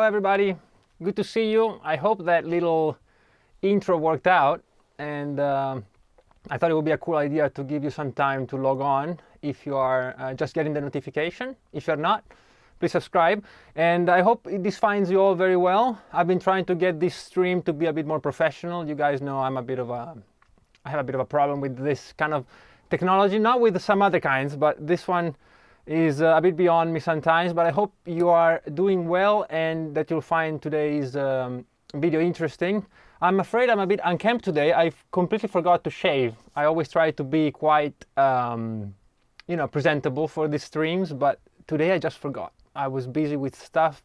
everybody. Good to see you. I hope that little intro worked out, and I thought it would be a cool idea to give you some time to log on if you are just getting the notification. If you're not, please subscribe, and I hope this finds you all very well. I've been trying to get this stream to be a bit more professional. You guys know I have a bit of a problem with this kind of technology, not with some other kinds, but this one is a bit beyond me sometimes. But I hope you are doing well and that you'll find today's video interesting. I'm afraid I'm a bit unkempt today. I completely forgot to shave. I always try to be quite presentable for these streams, but today I just forgot. I was busy with stuff,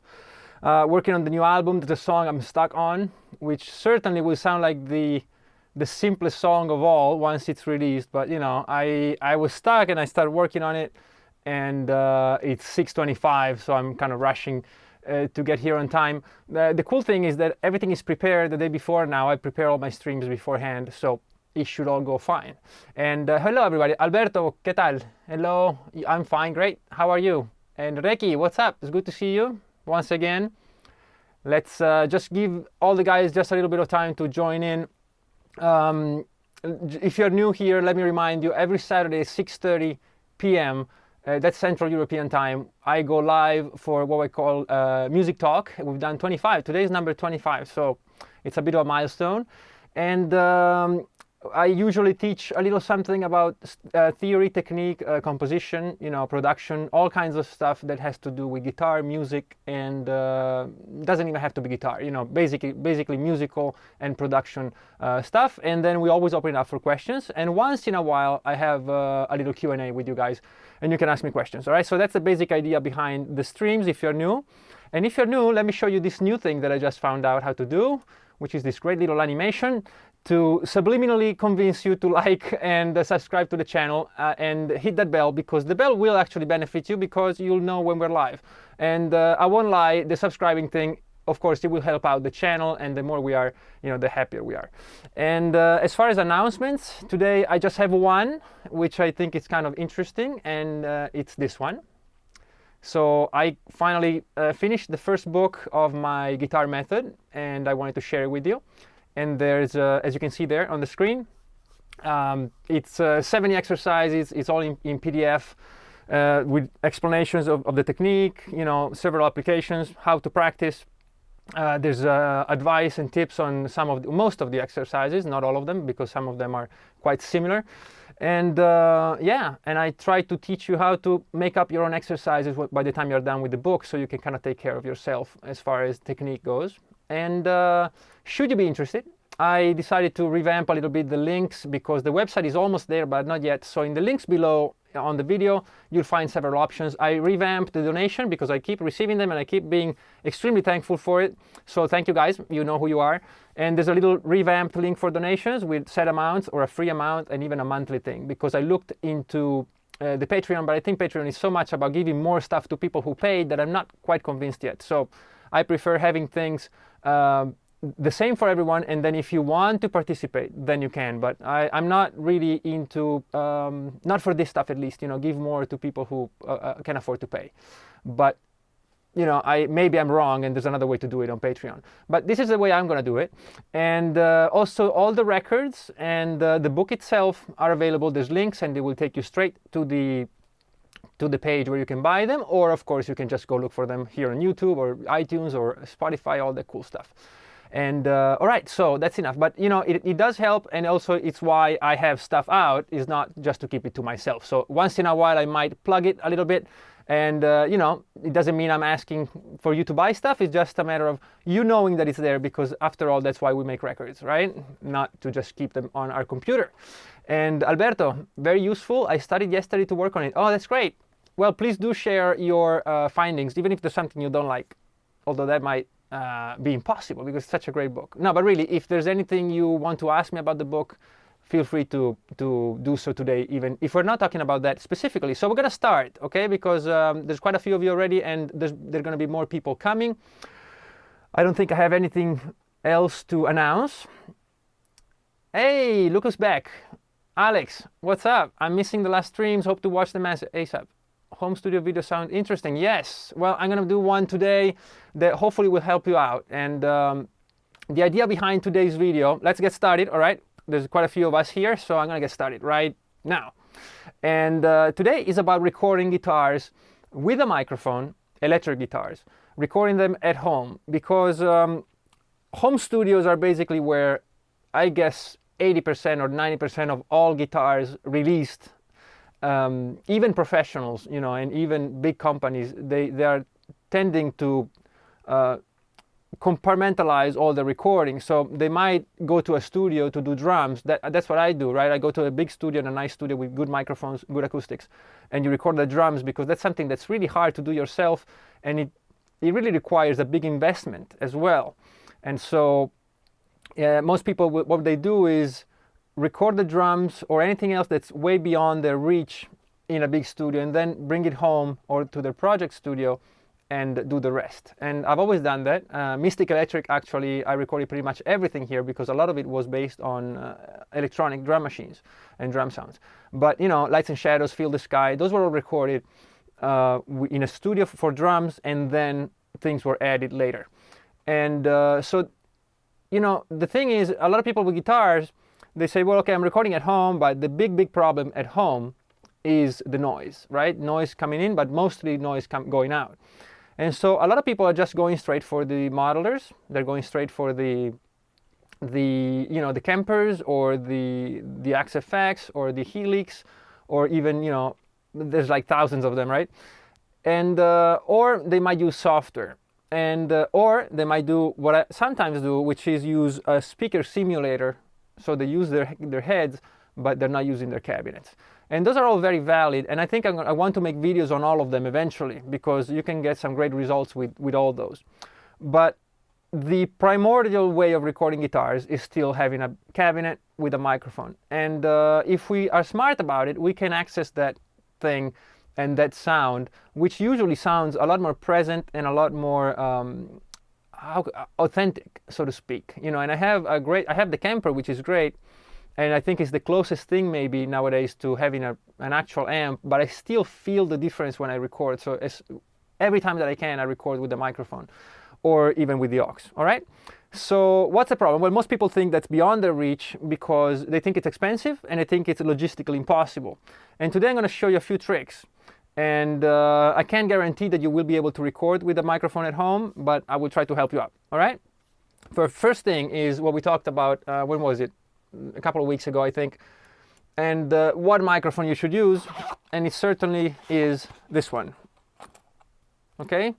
working on the new album, the song I'm stuck on, which certainly will sound like the simplest song of all once it's released. But I was stuck and I started working on it, and it's 6:25, so I'm kind of rushing to get here on time. The cool thing is that everything is prepared the day before now. I prepare all my streams beforehand, so it should all go fine. And hello everybody. Alberto, ¿qué tal? Hello, I'm fine, great. How are you? And Reki, what's up? It's good to see you once again. Let's just give all the guys just a little bit of time to join in. If you're new here, let me remind you, every Saturday 6:30 p.m. That's Central European time, I go live for what we call Music Talk. We've done 25. Today is number 25, so it's a bit of a milestone. And I usually teach a little something about theory, technique, composition, production, all kinds of stuff that has to do with guitar, music, and doesn't even have to be guitar. Basically musical and production stuff. And then we always open it up for questions. And once in a while, I have a little Q&A with you guys, and you can ask me questions. All right. So that's the basic idea behind the streams. If you're new, and if you're new, let me show you this new thing that I just found out how to do, which is this great little animation to subliminally convince you to like and subscribe to the channel and hit that bell, because the bell will actually benefit you because you'll know when we're live. And I won't lie, the subscribing thing, of course, it will help out the channel, and the more we are, the happier we are. And as far as announcements, today I just have one, which I think is kind of interesting, and it's this one. So I finally finished the first book of my guitar method, and I wanted to share it with you. And there's, as you can see there on the screen, it's 70 exercises. It's all in PDF with explanations of the technique, several applications, how to practice. There's advice and tips on most of the exercises, not all of them, because some of them are quite similar. And and I try to teach you how to make up your own exercises by the time you're done with the book, so you can kind of take care of yourself as far as technique goes. And should you be interested, I decided to revamp a little bit the links, because the website is almost there, but not yet. So in the links below on the video, you'll find several options. I revamped the donation because I keep receiving them and I keep being extremely thankful for it. So thank you guys, you know who you are. And there's a little revamped link for donations with set amounts or a free amount and even a monthly thing, because I looked into the Patreon, but I think Patreon is so much about giving more stuff to people who paid that I'm not quite convinced yet. So I prefer having things the same for everyone, and then if you want to participate, then you can. But I'm not really into, not for this stuff at least, give more to people who can afford to pay. But maybe I'm wrong, and there's another way to do it on Patreon. But this is the way I'm going to do it. And also all the records and the book itself are available. There's links, and they will take you straight to the page where you can buy them, or of course you can just go look for them here on YouTube or iTunes or Spotify, all that cool stuff. And all right, so that's enough. But it does help, and also it's why I have stuff out, is not just to keep it to myself. So once in a while I might plug it a little bit, and it doesn't mean I'm asking for you to buy stuff. It's just a matter of you knowing that it's there, because after all, that's why we make records, right? Not to just keep them on our computer. And Alberto, very useful. I started yesterday to work on it. Oh, that's great. Well, please do share your findings, even if there's something you don't like, although that might be impossible because it's such a great book. No, but really, if there's anything you want to ask me about the book, feel free to do so today, even if we're not talking about that specifically. So we're going to start, okay, because there's quite a few of you already, and there are going to be more people coming. I don't think I have anything else to announce. Hey, look who's back. Alex, what's up? I'm missing the last streams. Hope to watch them ASAP. home studio video sound interesting? Yes. Well, I'm going to do one today that hopefully will help you out. And the idea behind today's video, let's get started, all right? There's quite a few of us here, so I'm going to get started right now. And today is about recording guitars with a microphone, electric guitars, recording them at home, because home studios are basically where I guess 80% or 90% of all guitars released, even professionals, you know, and even big companies, they are tending to compartmentalize all the recording. So they might go to a studio to do drums. That's what I do, right? I go to a big studio, a nice studio with good microphones, good acoustics, and you record the drums, because that's something that's really hard to do yourself, and it really requires a big investment as well. And so most people, what they do is record the drums or anything else that's way beyond their reach in a big studio, and then bring it home or to their project studio and do the rest. And I've always done that. Mystic Electric, actually, I recorded pretty much everything here, because a lot of it was based on electronic drum machines and drum sounds. But, you know, Lights and Shadows, Feel the Sky, those were all recorded in a studio for drums, and then things were added later. And so, you know, the thing is, a lot of people with guitars, they say, well, okay, I'm recording at home, but the big problem at home is the noise, right? Noise coming in, but mostly noise going out. And so a lot of people are just going straight for the modelers. They're going straight for the you know, the Kempers, or the XFX, or the Helix, or even, you know, there's like thousands of them, right? And or they might use software, and or they might do what I sometimes do, which is use a speaker simulator. So they use their heads, but they're not using their cabinets. And those are all very valid, and I think I want to make videos on all of them eventually, because you can get some great results with all those. But the primordial way of recording guitars is still having a cabinet with a microphone. And if we are smart about it, we can access that thing and that sound, which usually sounds a lot more present and a lot more authentic, so to speak. You know, and I have the Kemper, which is great. And I think it's the closest thing maybe nowadays to having an actual amp, but I still feel the difference when I record. So every time that I can, I record with the microphone, or even with the aux, all right? So what's the problem? Well, most people think that's beyond their reach, because they think it's expensive, and they think it's logistically impossible. And today I'm gonna show you a few tricks. And I can't guarantee that you will be able to record with a microphone at home, but I will try to help you out, all right? The first thing is what we talked about, when was it? A couple of weeks ago, I think, and what microphone you should use, and it certainly is this one. Okay,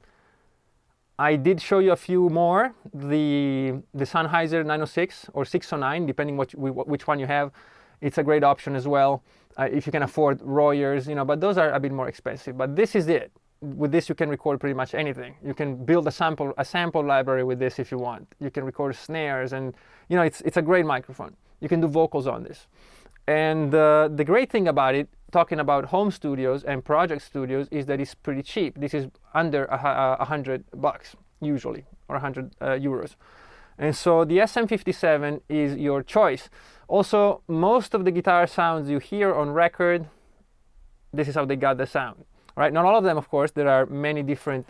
I did show you a few more, the Sennheiser 906 or 609, depending which one you have. It's a great option as well, if you can afford Royers, you know, but those are a bit more expensive. But this is it. With this, you can record pretty much anything. You can build a sample library with this if you want. You can record snares, and you know, it's a great microphone. You can do vocals on this. And the great thing about it, talking about home studios and project studios, is that it's pretty cheap. This is under $100 usually, or 100 euros. And so the SM57 is your choice. Also, most of the guitar sounds you hear on record, this is how they got the sound. Right? Not all of them, of course. There are many different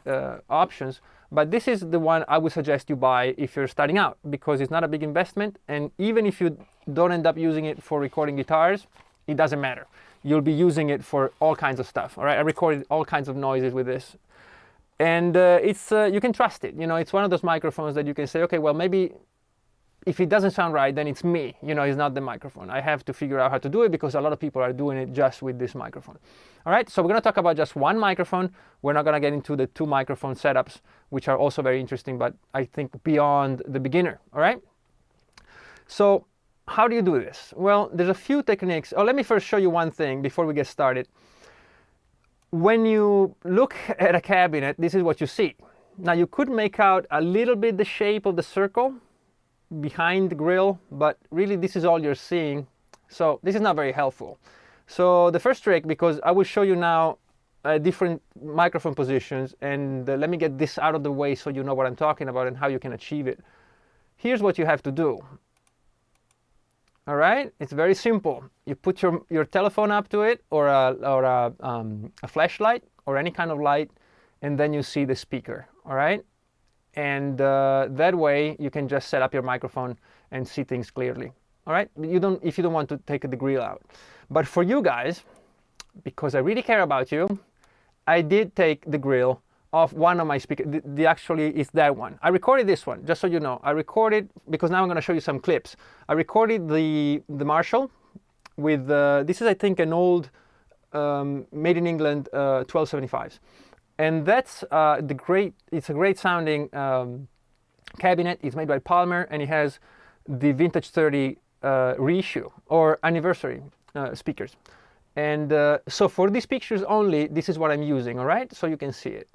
options, but this is the one I would suggest you buy if you're starting out, because it's not a big investment, and even if you don't end up using it for recording guitars, it doesn't matter. You'll be using it for all kinds of stuff. All right, I recorded all kinds of noises with this, and you can trust it. You know, it's one of those microphones that you can say, okay, well, maybe if it doesn't sound right, then it's me. You know, it's not the microphone. I have to figure out how to do it, because a lot of people are doing it just with this microphone. All right, so we're going to talk about just one microphone. We're not going to get into the two microphone setups, which are also very interesting, but I think beyond the beginner. All right, so how do you do this? Well, there's a few techniques. Oh, let me first show you one thing before we get started. When you look at a cabinet, this is what you see. Now, you could make out a little bit the shape of the circle behind the grill, but really this is all you're seeing. So this is not very helpful. So the first trick, because I will show you now different microphone positions, and let me get this out of the way so you know what I'm talking about and how you can achieve it. Here's what you have to do. All right, it's very simple. You put your telephone up to it, or a flashlight, or any kind of light, and then you see the speaker. All right, and that way you can just set up your microphone and see things clearly. All right, if you don't want to take the grill out. But for you guys, because I really care about you, I did take the grill off one of my speakers. Actually is that one. I recorded this one, just so you know. I recorded, because now I'm going to show you some clips. I recorded the Marshall with, this is I think an old made in England 1275s. And that's it's a great sounding cabinet. It's made by Palmer, and it has the Vintage 30 reissue or anniversary speakers. And so for these pictures only, this is what I'm using, all right? So you can see it.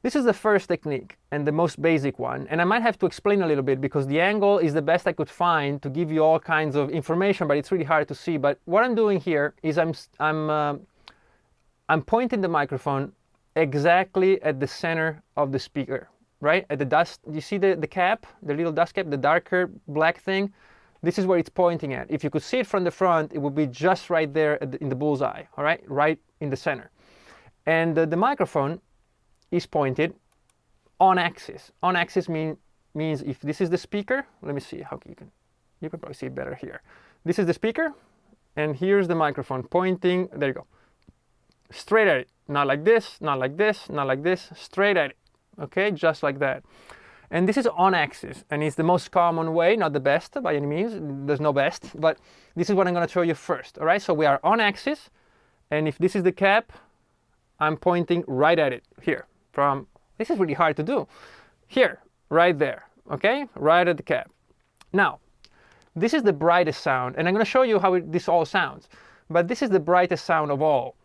This is the first technique and the most basic one. And I might have to explain a little bit because the angle is the best I could find to give you all kinds of information, but it's really hard to see. But what I'm doing here is I'm pointing the microphone exactly at the center of the speaker, right? At the dust, you see the cap, the little dust cap, the darker black thing? This is where it's pointing at. If you could see it from the front, it would be just right there in the bullseye, all right? Right in the center. And the microphone is pointed on axis. On axis means if this is the speaker, let me see how you can probably see it better here. This is the speaker, and here's the microphone pointing, there you go, straight at it. Not like this, not like this, not like this, straight at it, okay, just like that. And this is on axis, and it's the most common way, not the best by any means, there's no best, but this is what I'm going to show you first, all right? So we are on axis, and if this is the cap, I'm pointing right at it, here, this is really hard to do, here, right there, okay, right at the cap. Now, this is the brightest sound, and I'm going to show you how this all sounds, but this is the brightest sound of all.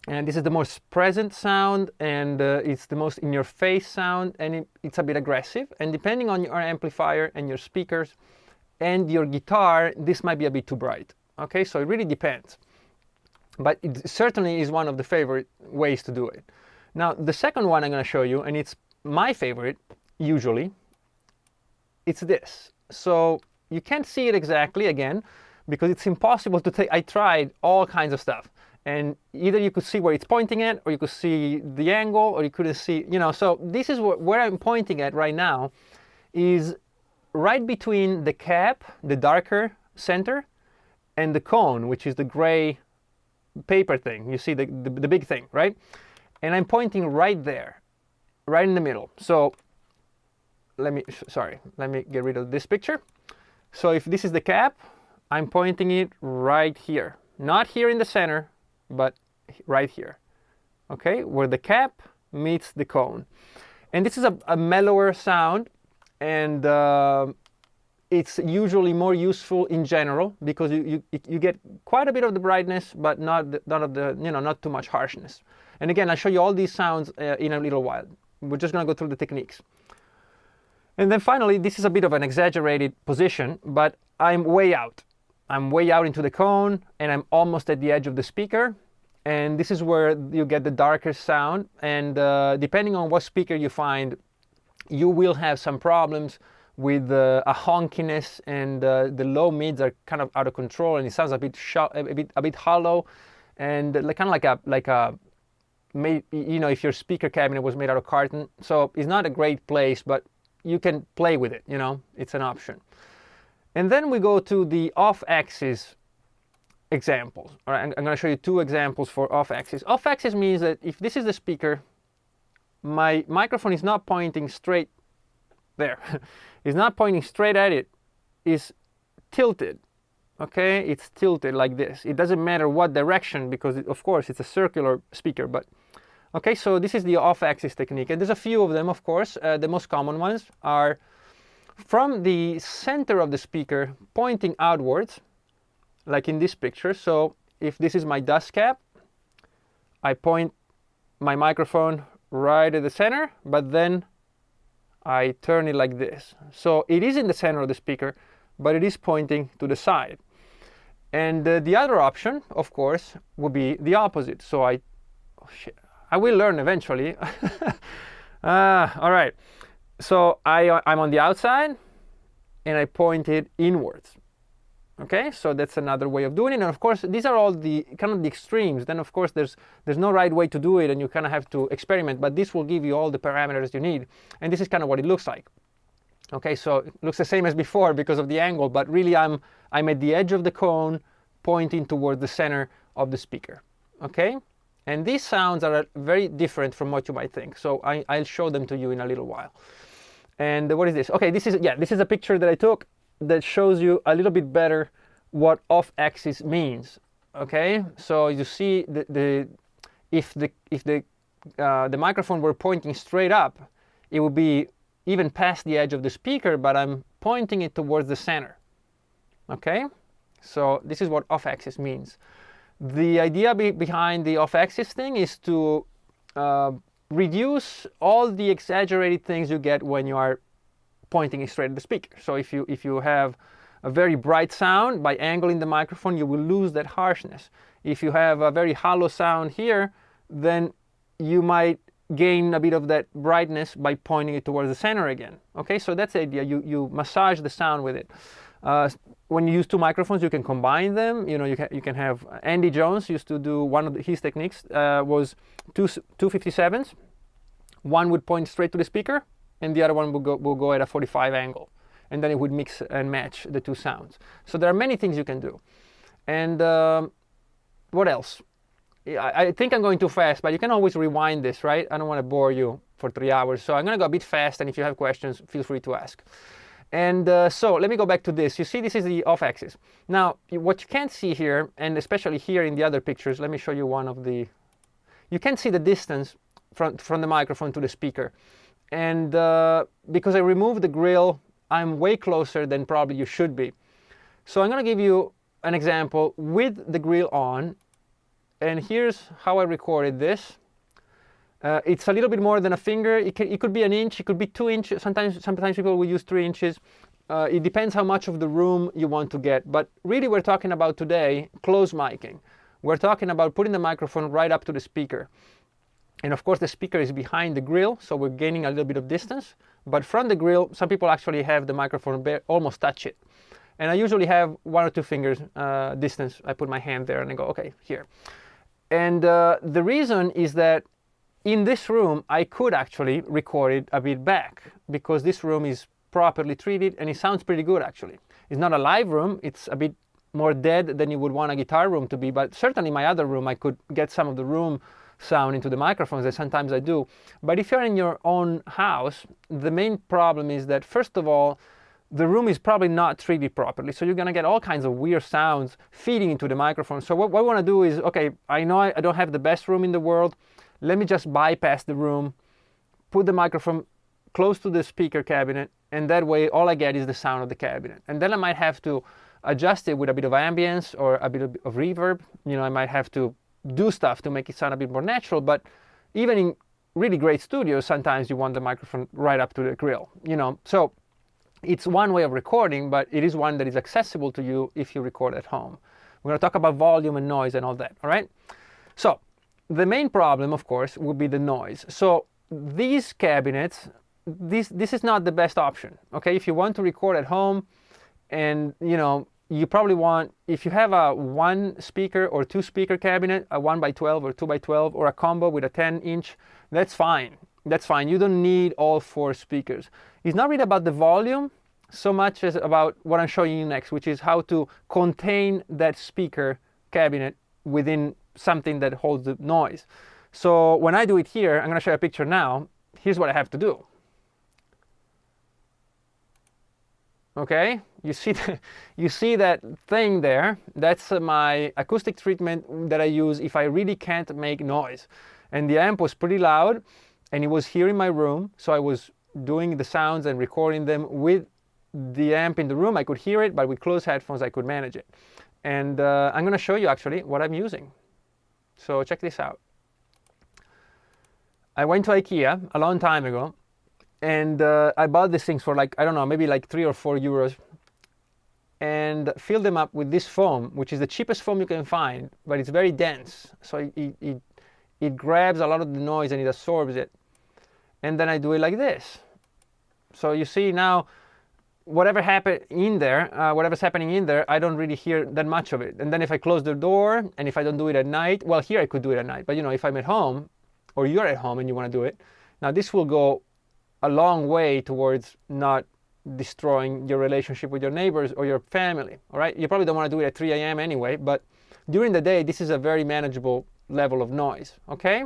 And this is the most present sound, and it's the most in-your-face sound, and it's a bit aggressive. And depending on your amplifier and your speakers and your guitar, this might be a bit too bright. Okay, so it really depends. But it certainly is one of the favorite ways to do it. Now, the second one I'm going to show you, and it's my favorite, usually, it's this. So you can't see it exactly, again, because it's impossible to take. I tried all kinds of stuff. And either you could see where it's pointing at, or you could see the angle, or you couldn't see, you know. So this is where I'm pointing at right now, is right between the cap, the darker center, and the cone, which is the gray paper thing. You see the big thing, right? And I'm pointing right there, right in the middle. So let me get rid of this picture. So if this is the cap, I'm pointing it right here. Not here in the center, but right here, okay, where the cap meets the cone. And this is a mellower sound, and it's usually more useful in general because you get quite a bit of the brightness, but not too much harshness. And again, I'll show you all these sounds in a little while. We're just going to go through the techniques. And then finally, this is a bit of an exaggerated position, but I'm way out. I'm way out into the cone, and I'm almost at the edge of the speaker. And this is where you get the darker sound. And depending on what speaker you find, you will have some problems with a honkiness, and the low mids are kind of out of control, and it sounds a bit hollow, and kind of like a you know, if your speaker cabinet was made out of carton. So it's not a great place, but you can play with it. You know, it's an option. And then we go to the off-axis examples. All right, I'm going to show you two examples for off-axis. Off-axis means that if this is the speaker, my microphone is not pointing straight there. It's not pointing straight at it. It's tilted. Okay, it's tilted like this. It doesn't matter what direction, because of course it's a circular speaker. But okay, so this is the off-axis technique, and there's a few of them, of course. The most common ones are from the center of the speaker pointing outwards, like in this picture. So if this is my dust cap, I point my microphone right at the center, but then I turn it like this. So it is in the center of the speaker, but it is pointing to the side. And the other option, of course, would be the opposite. So I will learn eventually. All right. So I'm on the outside, and I point it inwards. Okay, so that's another way of doing it. And of course, these are all the kind of the extremes. Then of course, there's no right way to do it, and you kind of have to experiment. But this will give you all the parameters you need. And this is kind of what it looks like. Okay, so it looks the same as before because of the angle, but really I'm at the edge of the cone, pointing towards the center of the speaker. Okay, and these sounds are very different from what you might think. So I'll show them to you in a little while. And what is this? Okay, this is a picture that I took that shows you a little bit better what off-axis means. Okay, so you see if the microphone were pointing straight up, it would be even past the edge of the speaker, but I'm pointing it towards the center. Okay, so this is what off-axis means. The idea behind the off-axis thing is to reduce all the exaggerated things you get when you are pointing it straight at the speaker. So if you have a very bright sound, by angling the microphone, you will lose that harshness. If you have a very hollow sound here, then you might gain a bit of that brightness by pointing it towards the center again. Okay, so that's the idea. You massage the sound with it. When you use two microphones, you can combine them. You know, you can have Andy Jones used to do one of his techniques was two 57s. One would point straight to the speaker, and the other one will go at a 45 angle, and then it would mix and match the two sounds. So there are many things you can do. And what else? I think I'm going too fast, but you can always rewind this, right? I don't want to bore you for 3 hours, so I'm going to go a bit fast, and if you have questions, feel free to ask. And so let me go back to this. You see, this is the off-axis. Now, what you can't see here, and especially here in the other pictures, let me show you one of the... You can't see the distance from the microphone to the speaker. And because I removed the grill, I'm way closer than probably you should be. So I'm going to give you an example with the grill on. And here's how I recorded this. It's a little bit more than a finger. It could be an inch, it could be 2 inches. Sometimes people will use 3 inches. It depends how much of the room you want to get. But really we're talking about today close miking. We're talking about putting the microphone right up to the speaker. And of course the speaker is behind the grill, so we're gaining a little bit of distance. But from the grill, some people actually have the microphone almost touch it. And I usually have 1 or 2 fingers distance. I put my hand there and I go, okay, here. And the reason is that in this room, I could actually record it a bit back because this room is properly treated and it sounds pretty good actually. It's not a live room, it's a bit more dead than you would want a guitar room to be, but certainly my other room, I could get some of the room sound into the microphones, and sometimes I do. But if you're in your own house, the main problem is that, first of all, the room is probably not treated properly, so you're going to get all kinds of weird sounds feeding into the microphone. So what we want to do is, okay, I know I don't have the best room in the world. Let me just bypass the room, put the microphone close to the speaker cabinet, and that way all I get is the sound of the cabinet. And then I might have to adjust it with a bit of ambience or a bit of reverb. You know, I might have to do stuff to make it sound a bit more natural, but even in really great studios, sometimes you want the microphone right up to the grill, you know. So it's one way of recording, but it is one that is accessible to you if you record at home. We're going to talk about volume and noise and all that, all right? So the main problem, of course, would be the noise. So these cabinets, this is not the best option, okay? If you want to record at home, and you know, you probably want, if you have a 1 speaker or 2 speaker cabinet, a 1x12 or 2x12, or a combo with a 10-inch, that's fine. That's fine. You don't need all 4 speakers. It's not really about the volume so much as about what I'm showing you next, which is how to contain that speaker cabinet within something that holds the noise. So when I do it here, I'm going to show you a picture now. Here's what I have to do. Okay, you see that thing there? That's my acoustic treatment that I use if I really can't make noise. And the amp was pretty loud, and it was here in my room, so I was doing the sounds and recording them with the amp in the room. I could hear it, but with closed headphones I could manage it. And I'm going to show you actually what I'm using. So check this out. I went to IKEA a long time ago, and I bought these things for like, I don't know, maybe like 3 or 4 euros, and filled them up with this foam, which is the cheapest foam you can find, but it's very dense. So it grabs a lot of the noise and it absorbs it. And then I do it like this. So you see now, whatever happened in there, whatever's happening in there, I don't really hear that much of it. And then if I close the door, and if I don't do it at night, well, here I could do it at night, but if I'm at home, or you're at home and you want to do it, now this will go a long way towards not destroying your relationship with your neighbors or your family, all right? You probably don't want to do it at 3 a.m. anyway, but during the day, this is a very manageable level of noise, okay?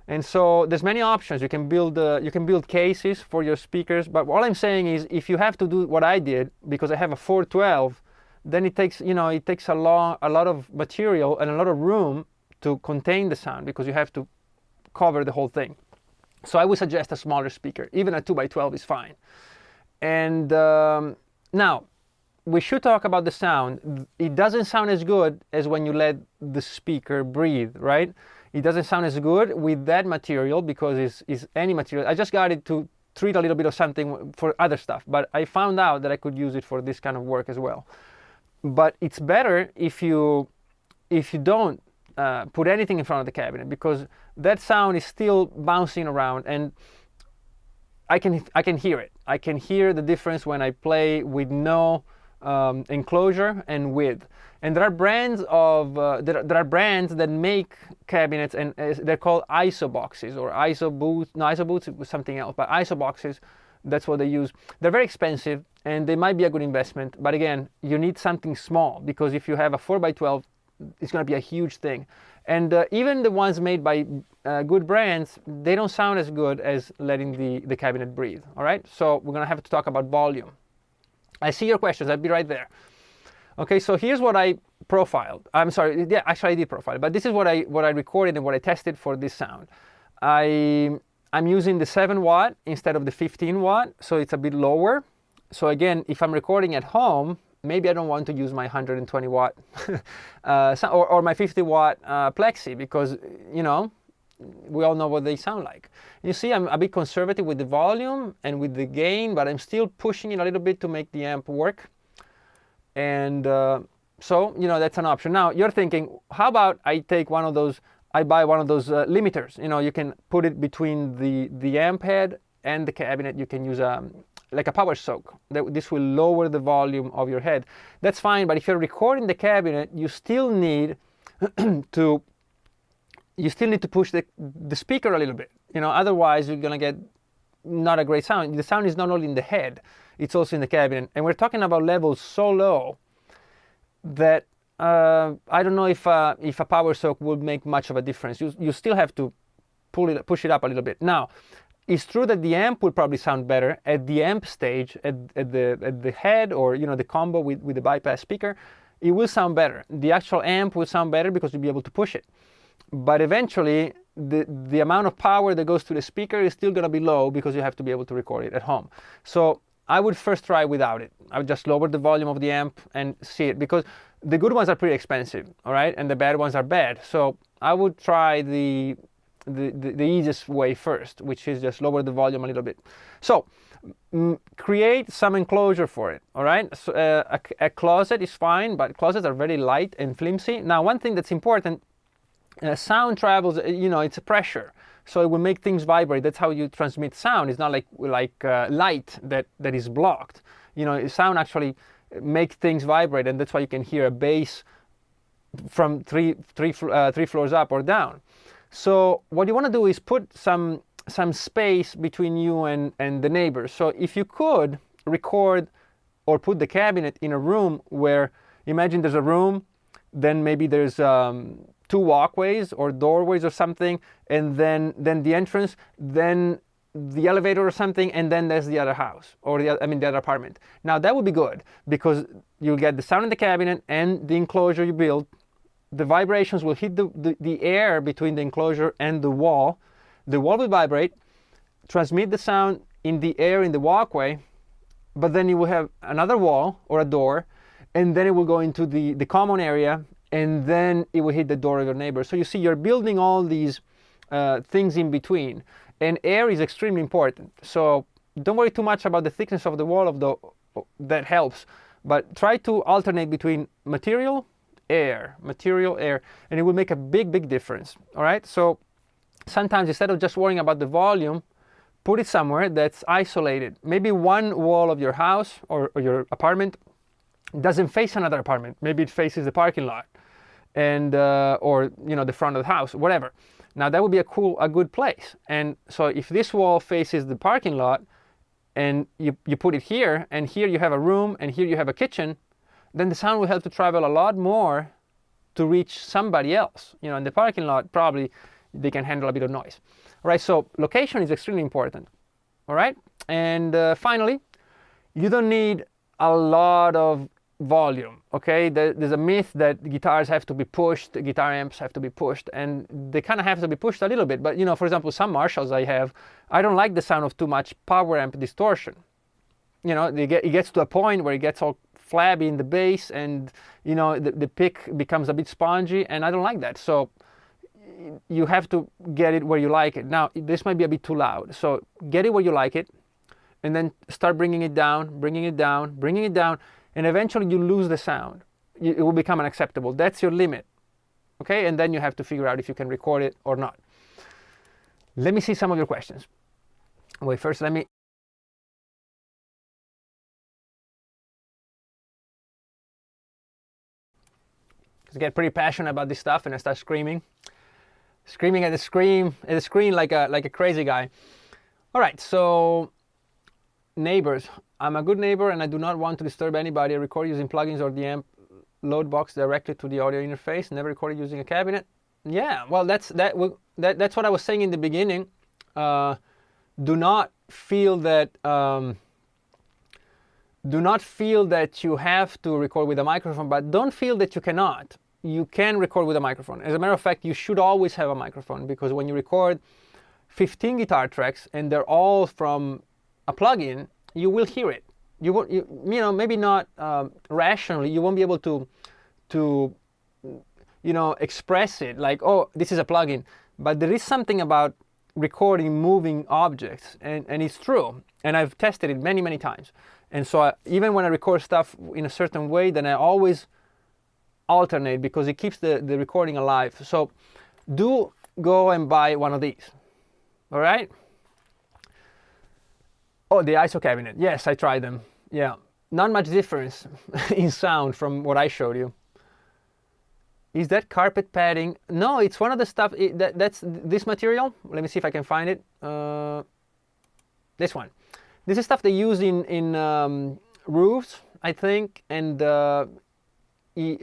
And so there's many options. You can build cases for your speakers, but all I'm saying is if you have to do what I did, because I have a 412, then it takes a lot of material and a lot of room to contain the sound, because you have to cover the whole thing. So I would suggest a smaller speaker. Even a 2x12 is fine. And now, we should talk about the sound. It doesn't sound as good as when you let the speaker breathe, right? It doesn't sound as good with that material because it's any material. I just got it to treat a little bit of something for other stuff, but I found out that I could use it for this kind of work as well. But it's better if you don't put anything in front of the cabinet, because that sound is still bouncing around, and I can hear it. I can hear the difference when I play with no enclosure and with. And there are brands that make cabinets, and they're called ISO boxes or ISO boots. No, ISO boots was something else, but ISO boxes, that's what they use. They're very expensive and they might be a good investment, but again, you need something small, because if you have a 4x12, it's going to be a huge thing. And even the ones made by good brands, they don't sound as good as letting the cabinet breathe. All right, so we're going to have to talk about volume. I see your questions. I'll be right there. Okay, so here's what I profiled. I'm sorry, yeah, actually I did profile, but this is what I recorded and what I tested for this sound. I'm using the 7 watt instead of the 15 watt, so it's a bit lower. So again, if I'm recording at home, maybe I don't want to use my 120 watt or my 50 watt plexi, because we all know what they sound like. You see, I'm a bit conservative with the volume and with the gain, but I'm still pushing it a little bit to make the amp work. And so that's an option. Now you're thinking, how about I take one of those, I buy one of those limiters. You can put it between the amp head and the cabinet. You can use like a power soak. This will lower the volume of your head. That's fine, but if you're recording the cabinet, you still need to push the speaker a little bit. Otherwise you're gonna get not a great sound. The sound is not only in the head, it's also in the cabinet. And we're talking about levels so low that I don't know if a power soak would make much of a difference. You still have to push it up a little bit. Now, it's true that the amp will probably sound better at the amp stage, at the head, or the combo with the bypass speaker. It will sound better. The actual amp will sound better because you'll be able to push it. But eventually, the amount of power that goes to the speaker is still going to be low, because you have to be able to record it at home. So I would first try without it. I would just lower the volume of the amp and see it, because the good ones are pretty expensive, all right, and the bad ones are bad. So I would try the easiest way first, which is just lower the volume a little bit. So create some enclosure for it, all right? So a closet is fine, but closets are very light and flimsy. Now, one thing that's important, sound travels, it's a pressure, so it will make things vibrate. That's how you transmit sound. It's not like light that is blocked. Sound actually makes things vibrate, and that's why you can hear a bass from three floors up or down. So what you want to do is put some space between you and the neighbors. So if you could record or put the cabinet in a room where, imagine there's a room, then maybe there's 2 walkways or doorways or something, and then the entrance, then the elevator or something, and then there's the other house, or the other apartment. Now that would be good, because you'll get the sound in the cabinet and the enclosure you build. The vibrations will hit the air between the enclosure and the wall. The wall will vibrate, transmit the sound in the air in the walkway, but then you will have another wall or a door, and then it will go into the common area, and then it will hit the door of your neighbor. So you see, you're building all these things in between, and air is extremely important. So don't worry too much about the thickness of the wall, that helps, but try to alternate between material, air, and it will make a big difference. All right, so sometimes instead of just worrying about the volume, put it somewhere that's isolated. Maybe one wall of your house or your apartment doesn't face another apartment. Maybe it faces the parking lot, and or the front of the house, whatever. Now that would be a good place. And so if this wall faces the parking lot, and you put it here, and here you have a room, and here you have a kitchen, then the sound will have to travel a lot more to reach somebody else. In the parking lot, probably they can handle a bit of noise. All right, so location is extremely important. All right, and finally, you don't need a lot of volume. Okay, there's a myth that guitars have to be pushed, guitar amps have to be pushed, and they kind of have to be pushed a little bit. But for example, some Marshalls I don't like the sound of too much power amp distortion. It gets to a point where it gets all flabby in the bass, and the pick becomes a bit spongy, and I don't like that. So you have to get it where you like it. Now this might be a bit too loud, so get it where you like it, and then start bringing it down, bringing it down, bringing it down, and eventually you lose the sound. It will become unacceptable. That's your limit. Okay, and then you have to figure out if you can record it or not. Let me see some of your questions. Wait, first let me get pretty passionate about this stuff, and I start screaming at the screen like a crazy guy. All right, so neighbors. I'm a good neighbor, and I do not want to disturb anybody. I record using plugins or the amp load box directly to the audio interface. Never recorded using a cabinet. Yeah, well, that's what I was saying in the beginning. Do not feel that you have to record with a microphone, but don't feel that you cannot. You can record with a microphone. As a matter of fact, you should always have a microphone, because when you record 15 guitar tracks and they're all from a plugin, you will hear it. You won't, maybe not rationally. You won't be able to express it like, oh, this is a plugin. But there is something about recording moving objects, and it's true. And I've tested it many, many times. And so even when I record stuff in a certain way, then I always alternate, because it keeps the recording alive. So do go and buy one of these. All right? Oh, the ISO cabinet. Yes, I tried them. Yeah, not much difference in sound from what I showed you. Is that carpet padding? No, it's one of the stuff, that's this material. Let me see if I can find it. This one. This is stuff they use in roofs, I think, and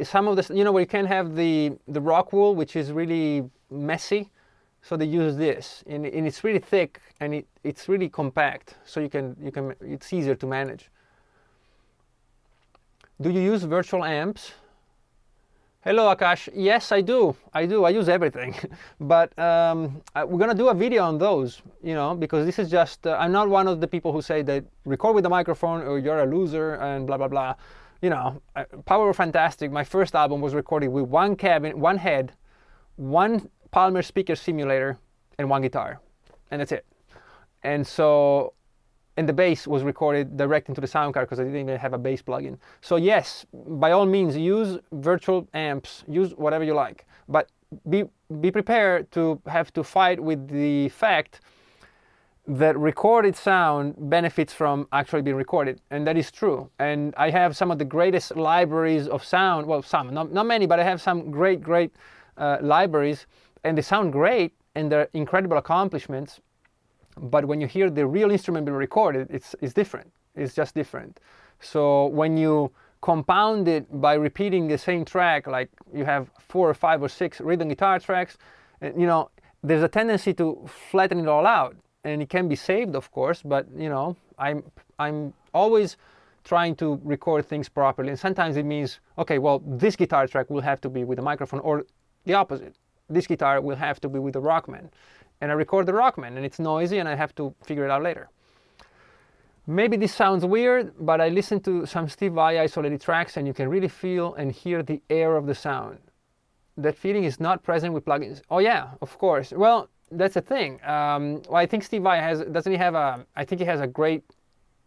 some of the, where you can have the rock wool, which is really messy. So they use this, and it's really thick, and it's really compact, so you can it's easier to manage. Do you use virtual amps? Hello, Akash. Yes, I do. I use everything, but we're gonna do a video on those, because this is just. I'm not one of the people who say that record with a microphone or you're a loser and blah blah blah. Power were fantastic. My first album was recorded with one cabin, one head, one Palmer speaker simulator, and one guitar, and that's it. And the bass was recorded direct into the sound card, because I didn't even have a bass plugin. So yes, by all means, use virtual amps, use whatever you like, but be prepared to have to fight with the fact that recorded sound benefits from actually being recorded, and that is true. And I have some of the greatest libraries of sound. Well, some, not many, but I have some great libraries, and they sound great, and they're incredible accomplishments. But when you hear the real instrument being recorded, it's different. It's just different. So when you compound it by repeating the same track, like you have 4 or 5 or 6 rhythm guitar tracks, there's a tendency to flatten it all out, and it can be saved, of course. But I'm always trying to record things properly, and sometimes it means, okay, well, this guitar track will have to be with a microphone, or the opposite. This guitar will have to be with the Rockman, and I record the Rockman, and it's noisy, and I have to figure it out later. Maybe this sounds weird, but I listened to some Steve Vai isolated tracks, and you can really feel and hear the air of the sound. That feeling is not present with plugins. Oh yeah, of course. Well, that's the thing. Well, I think Steve Vai I think he has a great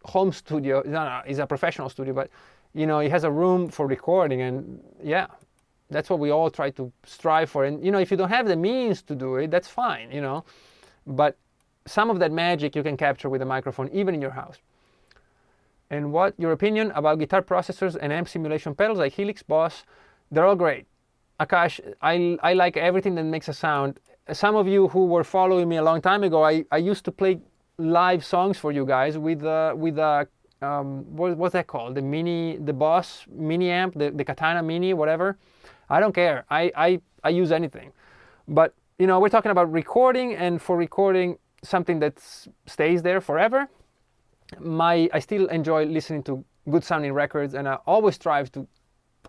home studio. No, he's a professional studio, but he has a room for recording, and yeah. That's what we all try to strive for. And if you don't have the means to do it, that's fine, but some of that magic you can capture with a microphone, even in your house. And what your opinion about guitar processors and amp simulation pedals like Helix, Boss? They're all great. Akash, I like everything that makes a sound. Some of you who were following me a long time ago, I used to play live songs for you guys with what's that called? The Boss mini amp, the Katana Mini, whatever. I don't care. I use anything. But you know, we're talking about recording, and for recording something that stays there forever. I still enjoy listening to good sounding records, and I always strive to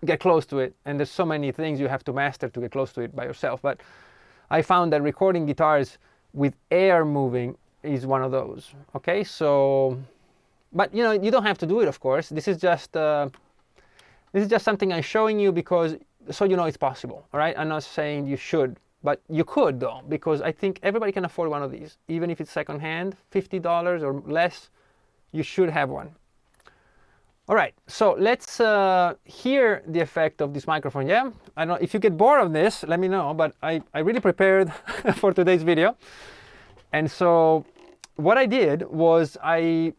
get close to it. And there's so many things you have to master to get close to it by yourself. But I found that recording guitars with air moving is one of those. Okay, so, but you know, you don't have to do it, of course. This is just something I'm showing you because so you know it's possible. All right, I'm not saying you should, but you could though, because I think everybody can afford one of these, even if it's secondhand, $50 or less. You should have one. All right, so let's hear the effect of this microphone. Yeah, I don't know if you get bored of this, let me know, but I really prepared for today's video. And so what I did was I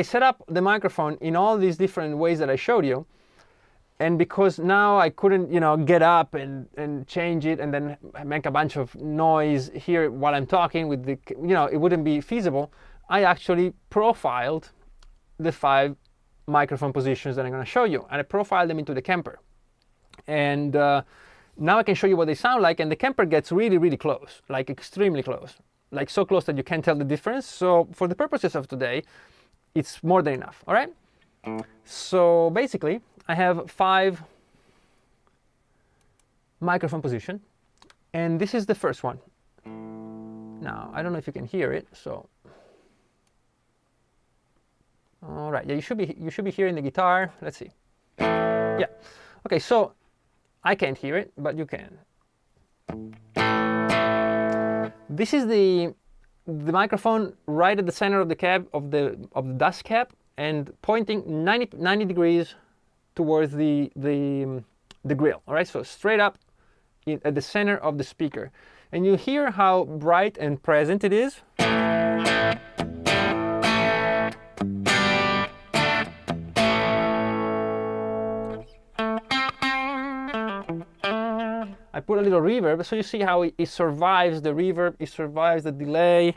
set up the microphone in all these different ways that I showed you. And because now I couldn't, you know, get up and change it and then make a bunch of noise here while I'm talking with the, you know, it wouldn't be feasible. I actually profiled the 5 microphone positions that I'm going to show you, and I profiled them into the Kemper. And now I can show you what they sound like, and the Kemper gets really, really close, like extremely close, like so close that you can't tell the difference. So for the purposes of today, it's more than enough. All right. So basically, I have 5 microphone positions, and this is the first one. Now I don't know if you can hear it, so. All right, yeah, you should be hearing the guitar. Let's see. Yeah, okay, so I can't hear it, but you can. This is the microphone right at the center of the cap of the dust cap, and pointing 90 degrees towards the grill. All right, so straight up at the center of the speaker, and you hear how bright and present it is. I put a little reverb, so you see how it survives the reverb, it survives the delay.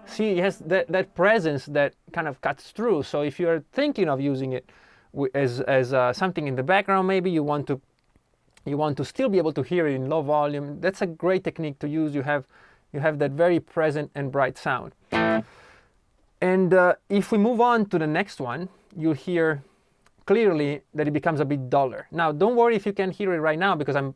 See, it has that presence that kind of cuts through. So if you're thinking of using it as something in the background, maybe you want to still be able to hear it in low volume, that's a great technique to use. You have that very present and bright sound. And if we move on to the next one, you'll hear clearly that it becomes a bit duller. Now, don't worry if you can't hear it right now, because I'm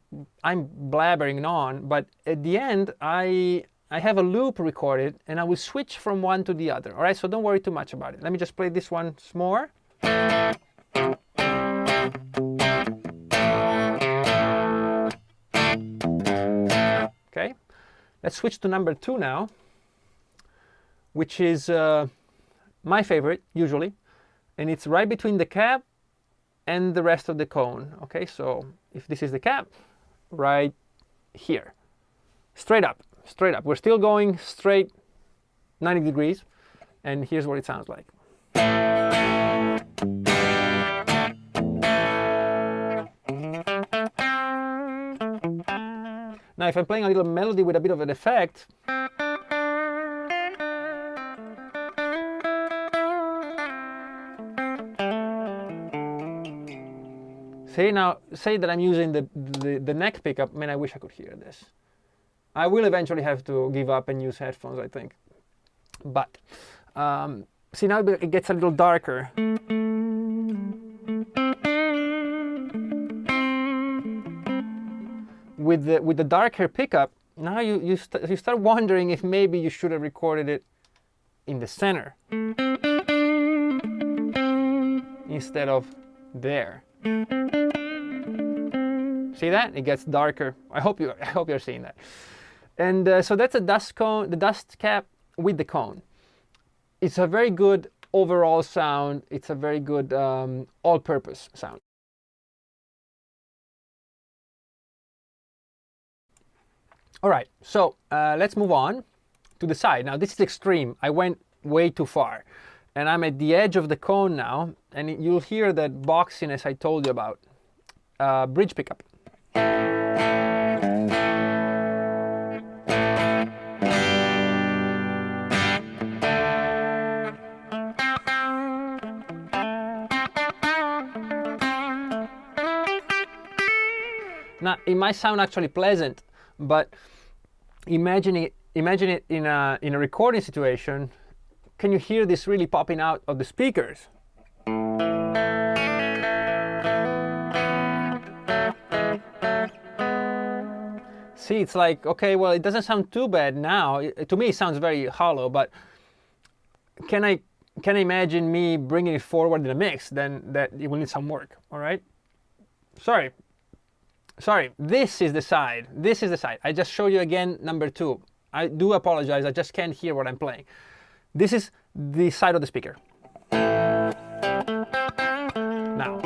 blabbering on, but at the end, I have a loop recorded, and I will switch from one to the other. All right, so don't worry too much about it. Let me just play this once more. Okay, let's switch to number 2 now, which is my favorite usually, and it's right between the cap and the rest of the cone. Okay, so if this is the cap, right here, straight up. We're still going straight 90 degrees, and here's what it sounds like. Now, if I'm playing a little melody with a bit of an effect, say that I'm using the neck pickup. Man, I wish I could hear this. I will eventually have to give up and use headphones, I think. But see, now it gets a little darker. With the darker pickup, now you start wondering if maybe you should have recorded it in the center instead of there. See that? It gets darker. I hope you're seeing that. And so that's a dust cone, the dust cap with the cone. It's a very good overall sound. It's a very good all-purpose sound. All right, so let's move on to the side. Now this is extreme. I went way too far. And I'm at the edge of the cone now, and you'll hear that boxiness I told you about. Bridge pickup. Now, it might sound actually pleasant, but imagine it in a recording situation. Can you hear this really popping out of the speakers? See, it's like, okay, well, it doesn't sound too bad now. To me, it sounds very hollow, but can I imagine me bringing it forward in a mix? Then that it will need some work, all right? Sorry, this is the side. This is the side. I just showed you again number 2. I do apologize, I just can't hear what I'm playing. This is the side of the speaker. Now.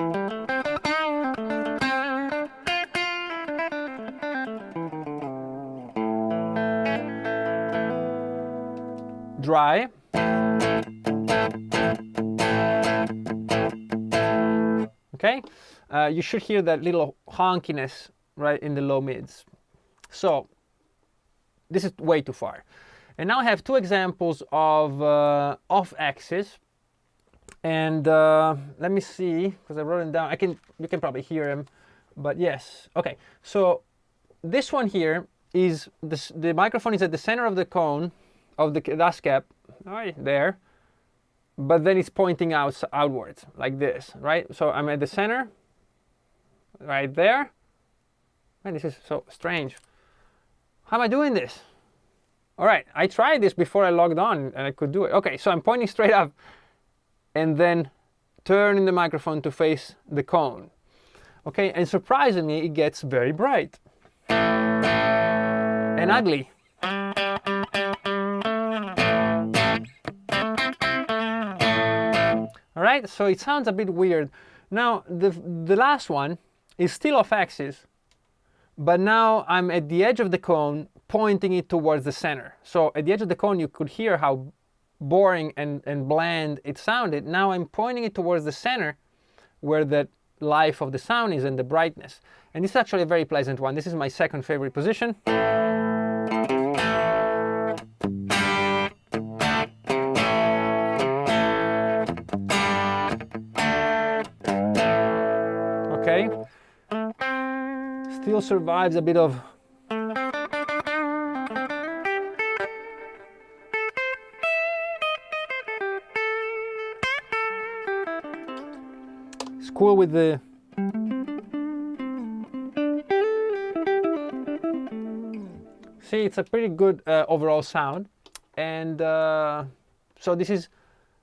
Dry. Okay? You should hear that little honkiness right in the low mids. So, this is way too far. And now I have 2 examples of off-axis. And let me see, because I wrote them down. You can probably hear them, but yes. Okay, so this one here is, the microphone is at the center of the cone, of the dust cap, right there. But then it's pointing outwards, like this, right? So I'm at the center, right there. Man, this is so strange. How am I doing this? All right, I tried this before I logged on, and I could do it. Okay, so I'm pointing straight up, and then turning the microphone to face the cone. Okay, and surprisingly, it gets very bright and ugly. All right, so it sounds a bit weird. Now, the last one is still off axis, but now I'm at the edge of the cone, pointing it towards the center. So at the edge of the cone, you could hear how boring and bland it sounded. Now I'm pointing it towards the center, where the life of the sound is and the brightness. And this is actually a very pleasant one. This is my second favorite position. Okay. Still survives a bit of cool with the see, it's a pretty good overall sound. And so this is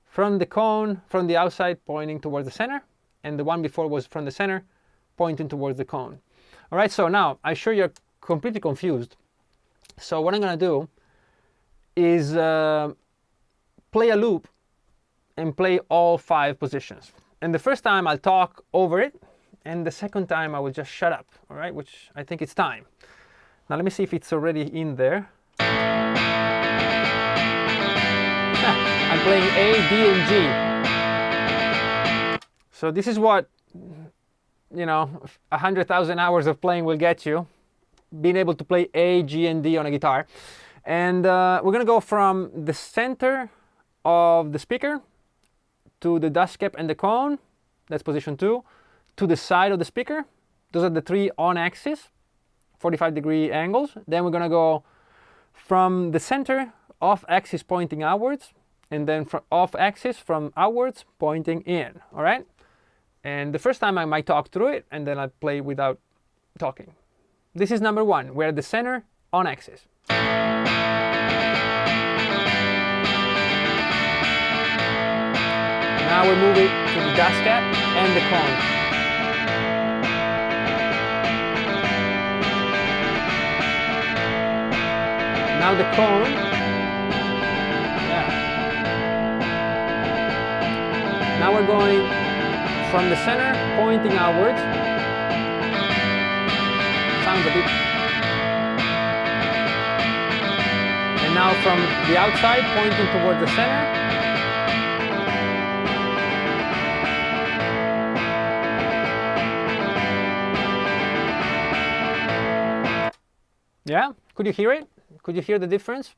from the cone, from the outside pointing towards the center, and the one before was from the center pointing towards the cone. All right, so now I'm sure you're completely confused. So what I'm going to do is play a loop and play all 5 positions. And the first time I'll talk over it, and the second time I will just shut up, all right, which I think it's time. Now let me see if it's already in there. I'm playing A, D, and G. So this is what, 100,000 hours of playing will get you, being able to play A, G, and D on a guitar. And we're going to go from the center of the speaker to the dust cap and the cone, that's position 2, to the side of the speaker. Those are the 3 on axis, 45-degree angles. Then we're going to go from the center, off axis pointing outwards, and then from off axis from outwards pointing in, all right? And the first time I might talk through it, and then I'll play without talking. This is number 1, we're at the center, on axis. Now we move it to the dust cap and the cone. Now the cone. Yeah. Now we're going from the center, pointing outwards. Sounds a bit. now from the outside, pointing towards the center. Yeah, could you hear it? Could you hear the difference?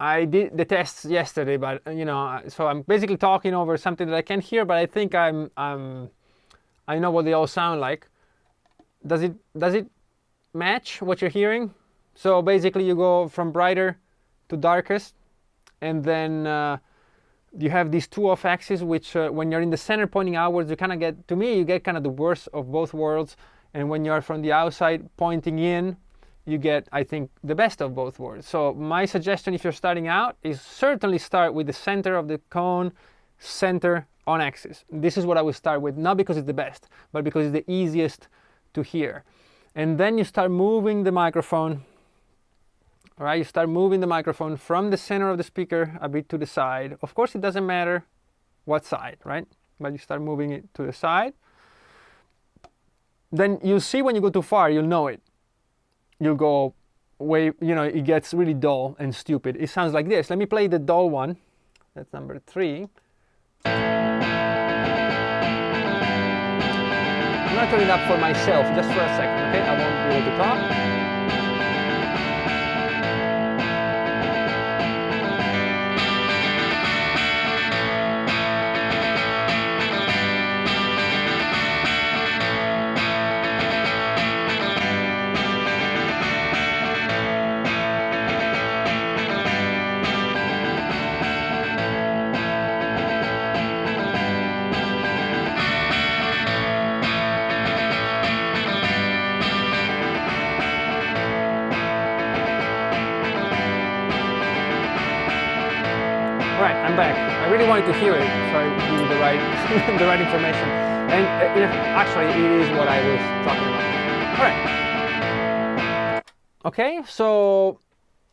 I did the tests yesterday, but you know, so I'm basically talking over something that I can't hear, but I think I know what they all sound like. Does it match what you're hearing? So basically, you go from brighter to darkest, and then you have these two off axes, which when you're in the center pointing outwards, you kind of get, to me, you get kind of the worst of both worlds. And when you're from the outside pointing in, you get, I think, the best of both worlds. So my suggestion, if you're starting out, is certainly start with the center of the cone, center on axis. This is what I would start with, not because it's the best, but because it's the easiest to hear. And then you start moving the microphone. All right, you start moving the microphone from the center of the speaker a bit to the side. Of course, it doesn't matter what side, right? But you start moving it to the side. Then you'll see when you go too far, you'll know it. You'll go way, you know, it gets really dull and stupid. It sounds like this. Let me play the dull one. That's number 3. I'm going to turn it up for myself just for a second, okay? I won't be able to talk. Right, I'm back. I really wanted to hear it, so I give you the right, the right information. And actually, it is what I was talking about. All right. Okay, so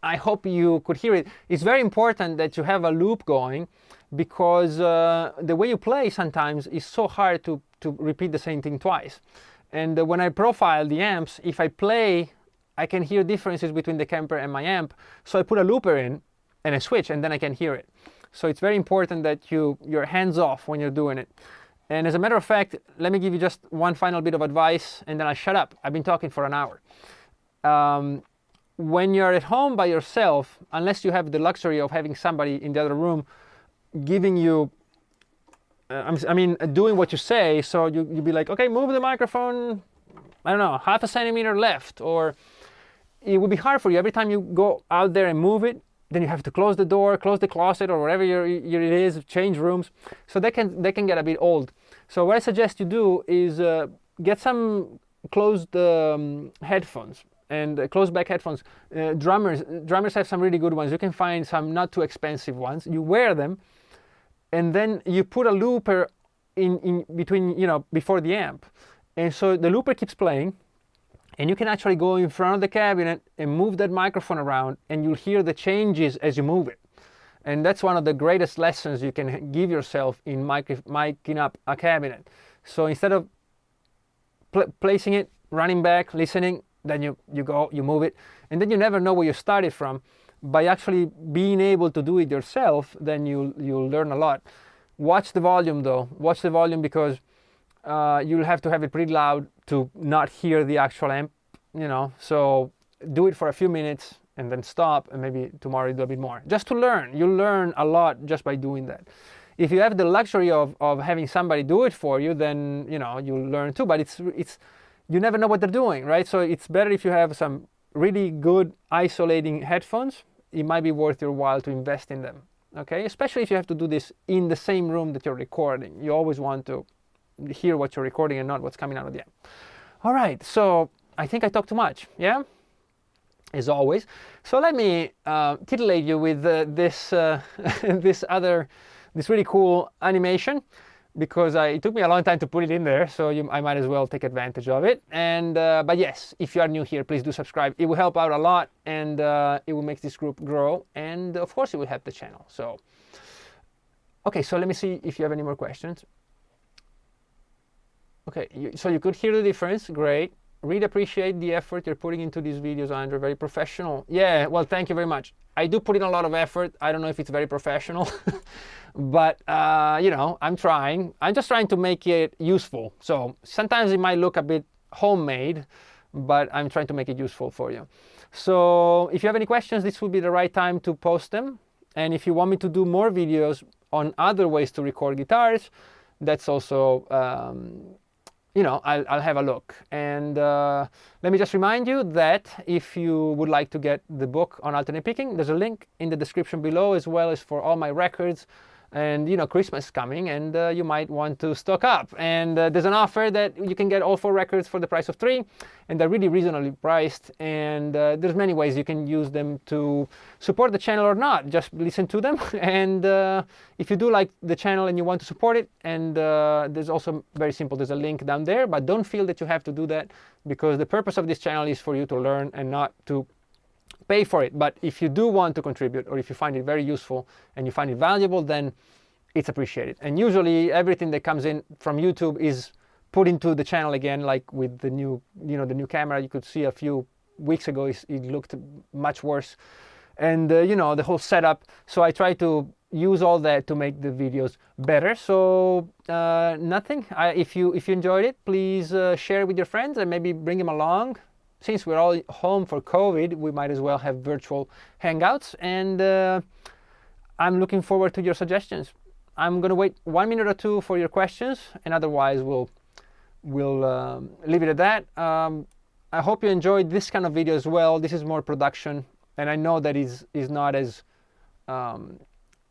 I hope you could hear it. It's very important that you have a loop going, because the way you play sometimes is so hard to repeat the same thing twice. And when I profile the amps, if I play, I can hear differences between the Kemper and my amp. So I put a looper in and I switch, and then I can hear it. So it's very important that you're hands off when you're doing it. And as a matter of fact, let me give you just one final bit of advice, and then I'll shut up. I've been talking for an hour. When you're at home by yourself, unless you have the luxury of having somebody in the other room giving you, doing what you say, so you'll be like, okay, move the microphone, I don't know, 0.5 centimeter left, or it would be hard for you every time you go out there and move it. Then you have to close the door, close the closet, or wherever it is, change rooms. So they can get a bit old. So what I suggest you do is get some closed headphones and closed back headphones. Drummers have some really good ones. You can find some not too expensive ones. You wear them, and then you put a looper in between, you know, before the amp, and so the looper keeps playing. And you can actually go in front of the cabinet and move that microphone around, and you'll hear the changes as you move it. And that's one of the greatest lessons you can give yourself in miking up a cabinet. So instead of placing it, running back, listening, then you go, you move it, and then you never know where you started from. By actually being able to do it yourself, then you'll learn a lot. Watch the volume though. Watch the volume, because you'll have to have it pretty loud to not hear the actual amp, you know. So do it for a few minutes and then stop, and maybe tomorrow do a bit more. Just to learn. You'll learn a lot just by doing that. If you have the luxury of having somebody do it for you, then, you know, you'll learn too. But it's you never know what they're doing, right? So it's better if you have some really good isolating headphones. It might be worth your while to invest in them, okay? Especially if you have to do this in the same room that you're recording. You always want to hear what you're recording and not what's coming out of the amp. All right, so I think I talked too much, yeah? As always. So let me titillate you with this really cool animation, because it took me a long time to put it in there, so I might as well take advantage of it. And but yes, if you are new here, please do subscribe. It will help out a lot, and it will make this group grow, and of course it will help the channel. So okay, so let me see if you have any more questions. Okay, so you could hear the difference, great. really appreciate the effort you're putting into these videos, Andrew. Very professional. Yeah, well, thank you very much. I do put in a lot of effort. I don't know if it's very professional, but you know, I'm trying. I'm just trying to make it useful. So sometimes it might look a bit homemade, but I'm trying to make it useful for you. So if you have any questions, this would be the right time to post them. And if you want me to do more videos on other ways to record guitars, that's also, you know, I'll have a look. And let me just remind you that if you would like to get the book on alternate picking, there's a link in the description below, as well as for all my records. And you know, Christmas is coming, and you might want to stock up. And there's an offer that you can get all 4 records for the price of 3, and they're really reasonably priced. And there's many ways you can use them to support the channel or not. Just listen to them. And if you do like the channel and you want to support it, and there's also very simple. There's a link down there, but don't feel that you have to do that, because the purpose of this channel is for you to learn and not to pay for it. But if you do want to contribute, or if you find it very useful and you find it valuable, then it's appreciated. And usually everything that comes in from YouTube is put into the channel again, like with the new, you know, the new camera. You could see a few weeks ago it looked much worse, and you know, the whole setup. So I try to use all that to make the videos better. So nothing. If you enjoyed it, please share it with your friends and maybe bring them along. Since we're all home for COVID, we might as well have virtual hangouts. And I'm looking forward to your suggestions. I'm going to wait 1 minute or 2 for your questions, and otherwise we'll leave it at that. I hope you enjoyed this kind of video as well. This is more production, and I know that is not as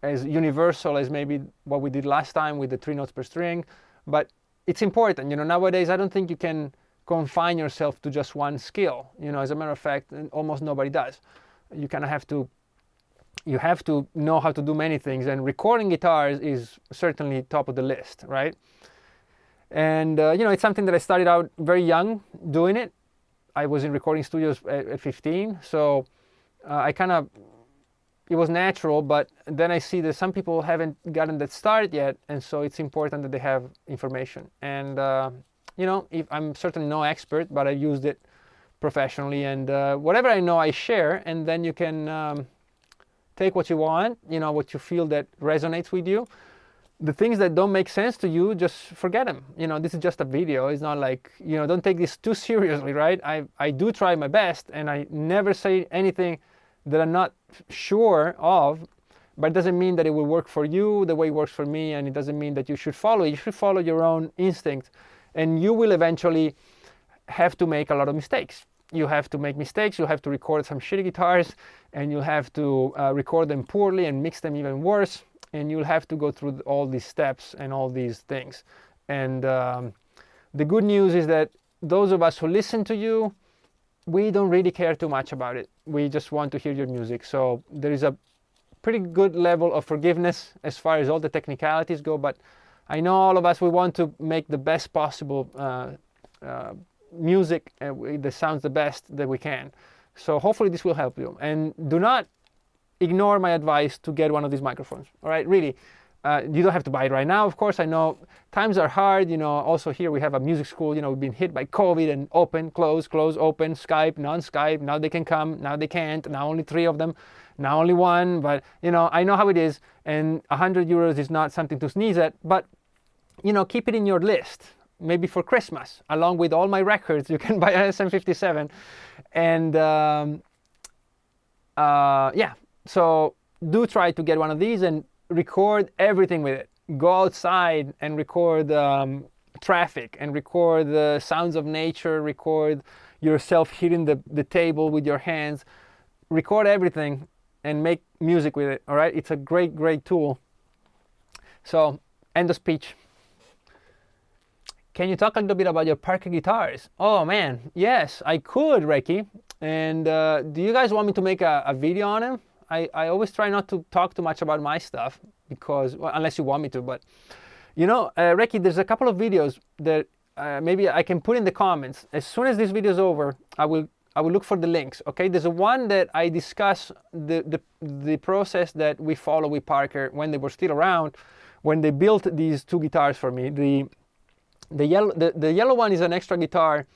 universal as maybe what we did last time with the 3 notes per string, but it's important. You know, nowadays I don't think you can confine yourself to just one skill. You know, as a matter of fact, almost nobody does. You kind of have to know how to do many things, and recording guitars is certainly top of the list, right? And you know, it's something that I started out very young doing it. I was in recording studios at 15, so it was natural. But then I see that some people haven't gotten that start yet, and so it's important that they have information. And you know, I'm certainly no expert, but I used it professionally, and whatever I know I share, and then you can take what you want, you know, what you feel that resonates with you. The things that don't make sense to you, just forget them. You know, this is just a video. It's not like, you know, don't take this too seriously, right? I do try my best, and I never say anything that I'm not sure of, but it doesn't mean that it will work for you the way it works for me, and it doesn't mean that you should follow it. You should follow your own instinct, and you will eventually have to make a lot of mistakes. You have to make mistakes, you'll have to record some shitty guitars, and you'll have to record them poorly and mix them even worse, and you'll have to go through all these steps and all these things. And the good news is that those of us who listen to you, we don't really care too much about it. We just want to hear your music. So there is a pretty good level of forgiveness as far as all the technicalities go, but I know all of us, we want to make the best possible music that sounds the best that we can. So hopefully this will help you. And do not ignore my advice to get one of these microphones. All right, really. You don't have to buy it right now, of course. I know times are hard. You know, also here we have a music school. You know, we've been hit by COVID and open, close, close, open, Skype, non-Skype. Now they can come, now they can't. Now only 3 of them, now only 1. But, you know, I know how it is. And 100 euros is not something to sneeze at. But, you know, keep it in your list. Maybe for Christmas, along with all my records, you can buy an SM57. And yeah, so do try to get one of these and record everything with it. Go outside and record traffic, and record the sounds of nature, record yourself hitting the table with your hands. Record everything and make music with it, all right? It's a great, great tool. So, end of speech. Can you talk a little bit about your Parker guitars? Oh man, yes, I could, Reiki. And do you guys want me to make a video on them? I always try not to talk too much about my stuff, because, well, unless you want me to, but you know, Reiki, there's a couple of videos that maybe I can put in the comments. As soon as this video is over, I will look for the links, okay? There's a one that I discuss the process that we follow with Parker when they were still around, when they built these 2 guitars for me. The yellow one is an extra guitar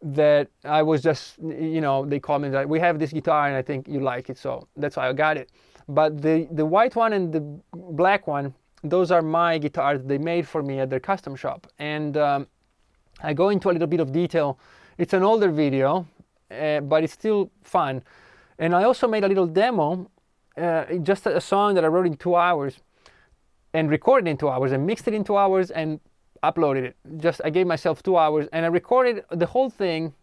that I was just, you know, they called me that we have this guitar and I think you like it, so that's why I got it. But the white one and the black one, those are my guitars they made for me at their custom shop. And I go into a little bit of detail. It's an older video, but it's still fun. And I also made a little demo, just a song that I wrote in 2 hours and recorded in 2 hours and mixed it in 2 hours and uploaded it. Just I gave myself 2 hours and I recorded the whole thing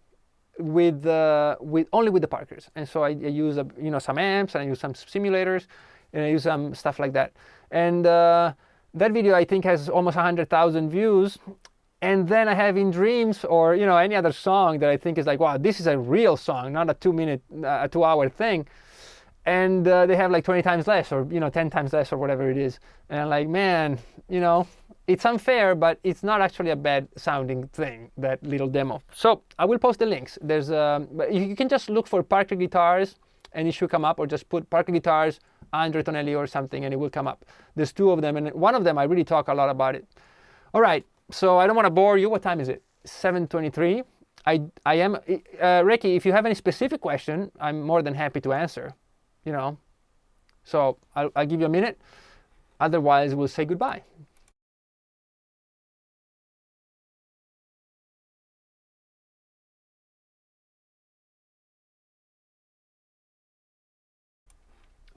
with only with the Parkers. And so I use you know, some amps and I use some simulators and I use some stuff like that. And that video I think has almost 100,000 views. And then I have In Dreams, or you know, any other song that I think is like, wow, this is a real song, not a 2 hour thing. And they have like 20 times less, or you know, 10 times less, or whatever it is. And I'm like, man, you know, it's unfair, but it's not actually a bad sounding thing, that little demo. So I will post the links. There's but you can just look for Parker guitars and it should come up, or just put Parker guitars Andre Tonelli or something and it will come up. There's 2 of them, and one of them I really talk a lot about it. All right. So I don't want to bore you. What time is it? 7:23. I am, Ricky, if you have any specific question, I'm more than happy to answer, you know. So I'll give you a minute. Otherwise, we'll say goodbye.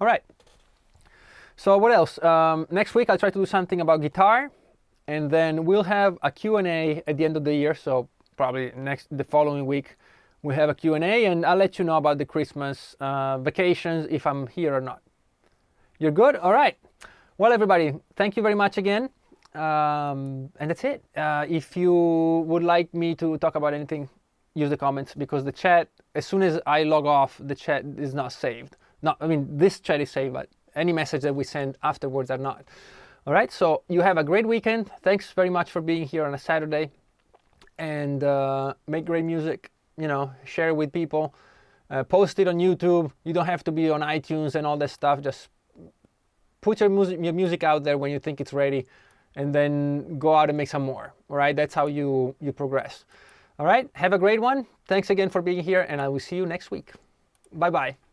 All right. So what else? Next week, I'll try to do something about guitar. And then we'll have a Q&A at the end of the year. So probably the following week, we'll have a Q&A, and I'll let you know about the Christmas vacations, if I'm here or not. You're good? All right. Well, everybody, thank you very much again. And that's it. If you would like me to talk about anything, use the comments, because the chat, as soon as I log off, the chat is not saved. I mean, this chat is saved, but any message that we send afterwards are not. All right, so you have a great weekend. Thanks very much for being here on a Saturday. And make great music, you know, share it with people. Post it on YouTube. You don't have to be on iTunes and all that stuff. Just put your music out there when you think it's ready, and then go out and make some more. All right, that's how you progress. All right, have a great one. Thanks again for being here, and I will see you next week. Bye-bye.